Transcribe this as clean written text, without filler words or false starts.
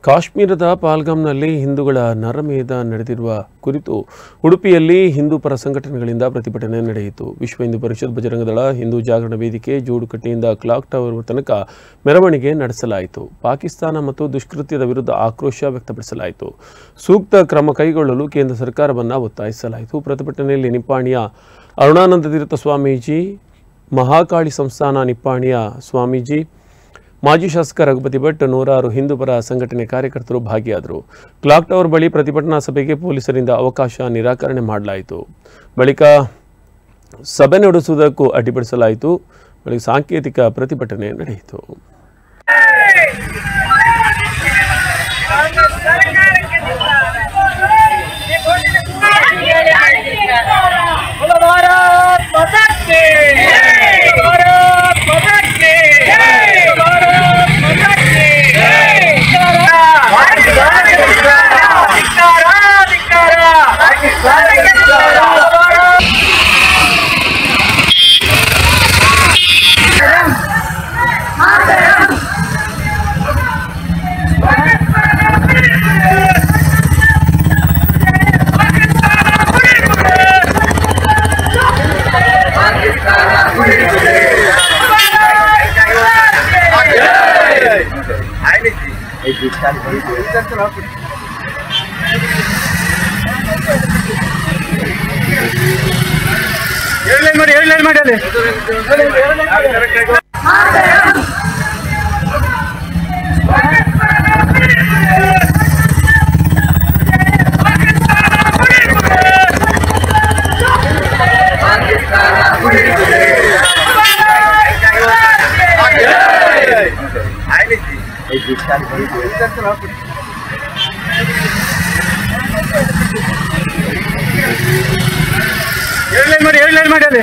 ಕಾಶ್ಮೀರದ ಪಾಲ್ಗಾಮ್ನಲ್ಲಿ ಹಿಂದೂಗಳ ನರಮೇಧ ನಡೆದಿರುವ ಕುರಿತು ಉಡುಪಿಯಲ್ಲಿ ಹಿಂದೂ ಪರ ಸಂಘಟನೆಗಳಿಂದ ಪ್ರತಿಭಟನೆ ನಡೆಯಿತು. ವಿಶ್ವ ಹಿಂದೂ ಪರಿಷತ್, ಬಜರಂಗ ದಳ, ಹಿಂದೂ ಜಾಗರಣ ವೇದಿಕೆ, ಜೋಡುಕಟ್ಟೆಯಿಂದ ಕ್ಲಾಕ್ ಟವರ್ ತನಕ ಮೆರವಣಿಗೆ ನಡೆಸಲಾಯಿತು. ಪಾಕಿಸ್ತಾನ ಮತ್ತು ದುಷ್ಕೃತ್ಯದ ವಿರುದ್ಧ ಆಕ್ರೋಶ ವ್ಯಕ್ತಪಡಿಸಲಾಯಿತು. ಸೂಕ್ತ ಕ್ರಮ ಕೈಗೊಳ್ಳಲು ಕೇಂದ್ರ ಸರ್ಕಾರವನ್ನು ಒತ್ತಾಯಿಸಲಾಯಿತು. ಪ್ರತಿಭಟನೆಯಲ್ಲಿ ನಿಪ್ಪಾಣಿಯ ಅರುಣಾನಂದ ತೀರ್ಥ ಸ್ವಾಮೀಜಿ, ಮಹಾಕಾಳಿ ಸಂಸ್ಥಾನ ನಿಪ್ಪಾಣಿಯ ಸ್ವಾಮೀಜಿ, ಮಾಜಿ ಶಾಸಕ ರಘುಪತಿ ಭಟ್, ನೂರಾರು ಹಿಂದೂ ಪರ ಸಂಘಟನೆ ಕಾರ್ಯಕರ್ತರು ಭಾಗಿಯಾದರು. ಕ್ಲಾಕ್ ಟವರ್ ಬಳಿ ಪ್ರತಿಭಟನಾ ಸಭೆಗೆ ಪೊಲೀಸರಿಂದ ಅವಕಾಶ ನಿರಾಕರಣೆ ಮಾಡಲಾಯಿತು. ಬಳಿಕ ಸಭೆ ನಡೆಸುವುದಕ್ಕೂ ಅಡ್ಡಿಪಡಿಸಲಾಯಿತು. ಬಳಿಕ ಸಾಂಕೇತಿಕ ಪ್ರತಿಭಟನೆ ನಡೆಯಿತು. ಮಾಡಿ